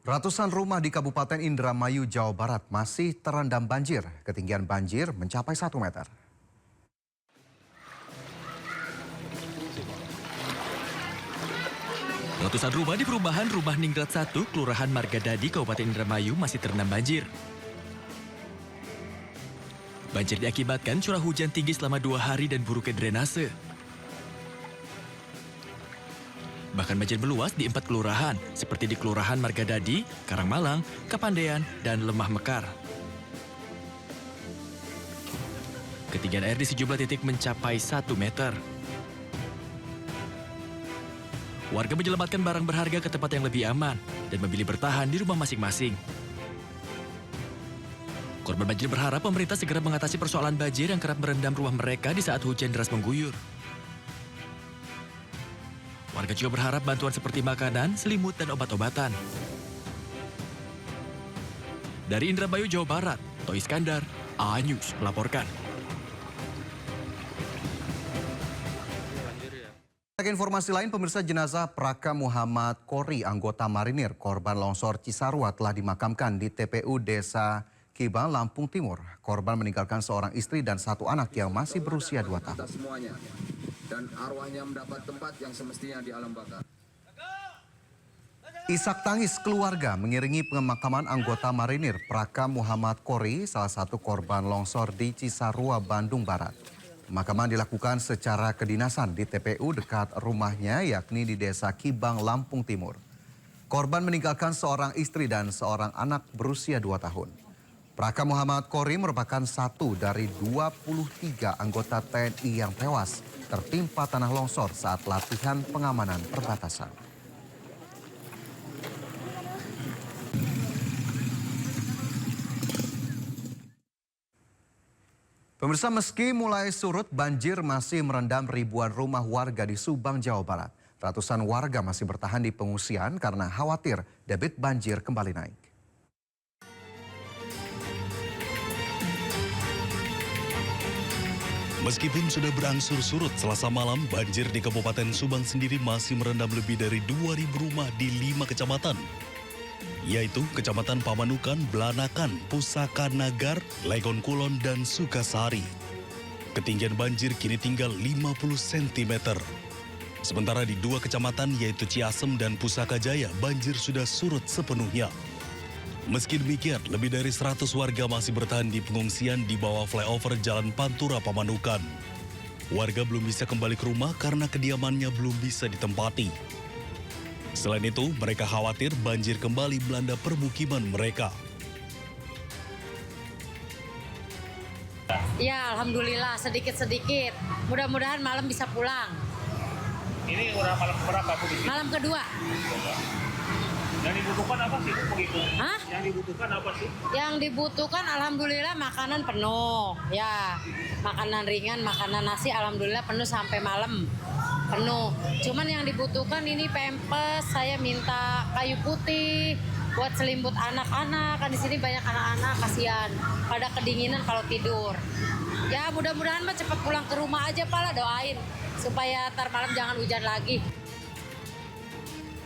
Ratusan rumah di Kabupaten Indramayu, Jawa Barat masih terendam banjir. Ketinggian banjir mencapai 1 meter. Ratusan rumah di perumahan Rumah Ningrat 1, Kelurahan Margadadi, Kabupaten Indramayu masih terendam banjir. Banjir diakibatkan curah hujan tinggi selama 2 hari dan buruknya drainase. Bahkan banjir meluas di 4 kelurahan, seperti di Kelurahan Margadadi, Karangmalang, Kapandean, dan Lemah Mekar. Ketinggian air di sejumlah titik mencapai 1 meter. Warga menyelamatkan barang berharga ke tempat yang lebih aman dan memilih bertahan di rumah masing-masing. Korban banjir berharap pemerintah segera mengatasi persoalan banjir yang kerap merendam rumah mereka di saat hujan deras mengguyur. Warga juga berharap bantuan seperti makanan, selimut, dan obat-obatan. Dari Indramayu, Jawa Barat, Toy Iskandar, A-News melaporkan. Informasi lain, pemirsa, jenazah Praka Muhammad Kori, anggota marinir korban longsor Cisarua telah dimakamkan di TPU Desa Kibang, Lampung Timur. Korban meninggalkan seorang istri dan 1 anak yang masih berusia 2 tahun. Dan arwahnya mendapat tempat yang semestinya di alam baka. Isak tangis keluarga mengiringi pemakaman anggota marinir Praka Muhammad Kori, salah satu korban longsor di Cisarua, Bandung Barat. Pemakaman dilakukan secara kedinasan di TPU dekat rumahnya, yakni di Desa Kibang, Lampung Timur. Korban meninggalkan seorang istri dan seorang anak berusia 2 tahun. Praka Muhammad Kori merupakan 1 dari 23 anggota TNI yang tewas tertimpa tanah longsor saat latihan pengamanan perbatasan. Pemirsa, meski mulai surut, banjir masih merendam ribuan rumah warga di Subang, Jawa Barat. Ratusan warga masih bertahan di pengungsian karena khawatir debit banjir kembali naik. Meskipun sudah berangsur surut Selasa malam, banjir di Kabupaten Subang sendiri masih merendam lebih dari 2.000 rumah di 5 kecamatan, yaitu Kecamatan Pamanukan, Blanakan, Pusaka Nagar, Legon Kulon, dan Sukasari. Ketinggian banjir kini tinggal 50 cm. Sementara di 2 kecamatan yaitu Ciasem dan Pusaka Jaya, banjir sudah surut sepenuhnya. Meski demikian, lebih dari 100 warga masih bertahan di pengungsian di bawah flyover Jalan Pantura Pamanukan. Warga belum bisa kembali ke rumah karena kediamannya belum bisa ditempati. Selain itu, mereka khawatir banjir kembali melanda permukiman mereka. Ya, alhamdulillah sedikit-sedikit. Mudah-mudahan malam bisa pulang. Ini udah malam berapa Bu? Malam kedua. Yang dibutuhkan apa sih begitu? Hah? Yang dibutuhkan apa sih? Yang dibutuhkan alhamdulillah makanan penuh. Ya, makanan ringan, makanan nasi alhamdulillah penuh sampai malam. Penuh. Cuman yang dibutuhkan ini pempes, saya minta kayu putih buat selimut anak-anak. Kan di sini banyak anak-anak, kasihan pada kedinginan kalau tidur. Ya, mudah-mudahan mah cepat pulang ke rumah aja, Pak, lah, doain supaya ntar malam jangan hujan lagi.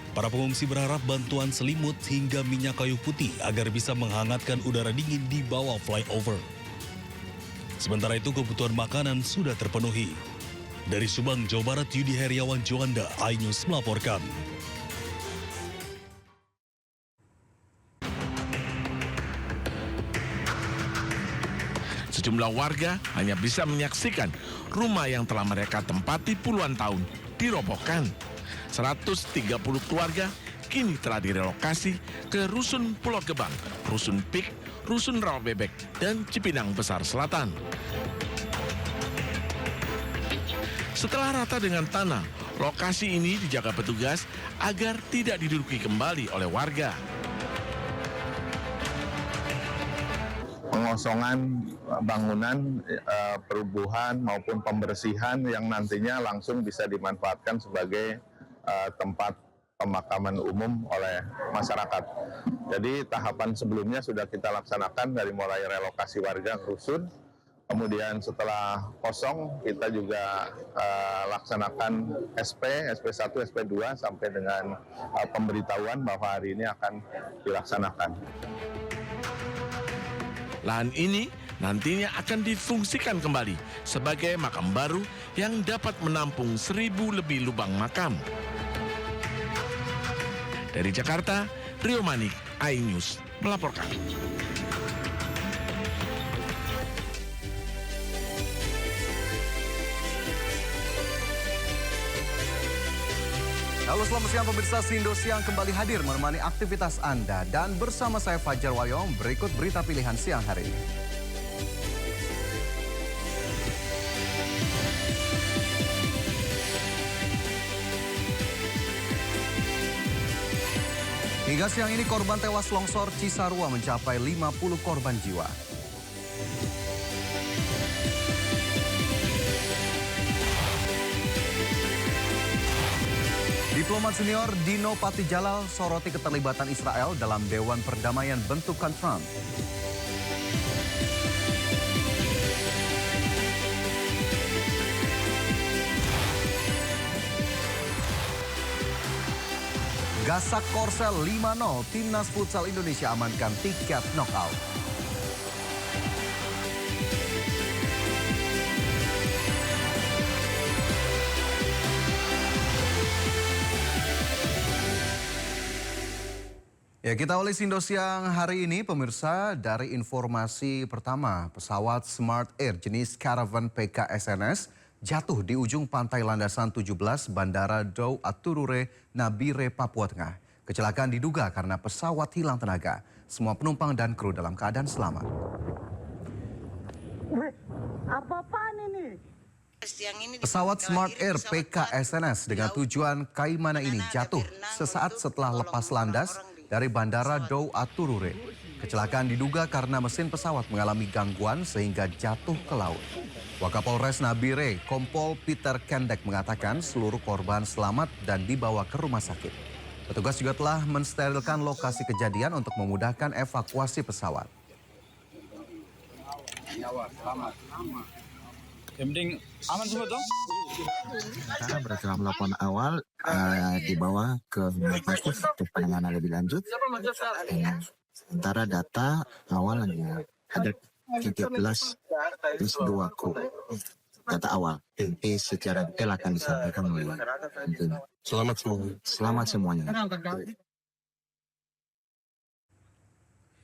Para pengungsi berharap bantuan selimut hingga minyak kayu putih agar bisa menghangatkan udara dingin di bawah flyover. Sementara itu kebutuhan makanan sudah terpenuhi. Dari Subang, Jawa Barat, Yudi Heriawan Juanda, iNews melaporkan. Sejumlah warga hanya bisa menyaksikan rumah yang telah mereka tempati puluhan tahun dirobohkan. 130 keluarga kini telah direlokasi ke Rusun Pulau Gebang, Rusun Pik, Rusun Rawabebek, dan Cipinang Besar Selatan. Setelah rata dengan tanah, lokasi ini dijaga petugas agar tidak diduduki kembali oleh warga. Pengosongan bangunan, perubuhan maupun pembersihan yang nantinya langsung bisa dimanfaatkan sebagai tempat pemakaman umum oleh masyarakat. Jadi tahapan sebelumnya sudah kita laksanakan dari mulai relokasi warga ke rusun, Kemudian setelah kosong kita juga laksanakan SP1, SP2 sampai dengan pemberitahuan bahwa hari ini akan dilaksanakan. Lahan ini nantinya akan difungsikan kembali sebagai makam baru yang dapat menampung 1.000 lebih lubang makam. Dari Jakarta, Rio Manik, iNews melaporkan. Halo, selamat siang pemirsa Sindo Siang kembali hadir menemani aktivitas Anda. Dan bersama saya Fajar Wayong, berikut berita pilihan siang hari ini. Hingga siang ini korban tewas longsor Cisarua mencapai 50 korban jiwa. Diplomat senior Dino Patijalal soroti keterlibatan Israel dalam Dewan Perdamaian bentukan Trump. Gasak Korsel 5-0, Timnas Futsal Indonesia amankan tiket knockout. Ya, kita awali Sindo Siang hari ini pemirsa dari informasi pertama, pesawat Smart Air jenis Caravan PKSNS jatuh di ujung pantai landasan 17 Bandara Dau Aturure, Nabire, Papua Tengah. Kecelakaan diduga karena pesawat hilang tenaga. Semua penumpang dan kru dalam keadaan selamat. Apa-apaan ini? Pesawat Smart Air PKSNS dengan tujuan Kaimana ini jatuh sesaat setelah lepas landas dari Bandara Dau Aturure. Kecelakaan diduga karena mesin pesawat mengalami gangguan sehingga jatuh ke laut. Wakapolres Nabire, Kompol Peter Kendek mengatakan seluruh korban selamat dan dibawa ke rumah sakit. Petugas juga telah mensterilkan lokasi kejadian untuk memudahkan evakuasi pesawat. Yang penting aman semua dong. Kita berhasil melakukan awal dibawa ke Mapolres untuk penanganan lebih lanjut. Sementara data awal ada 13 plus 2 kru. Data awal. Tapi secara detail akan disampaikan oleh. Selamat semuanya.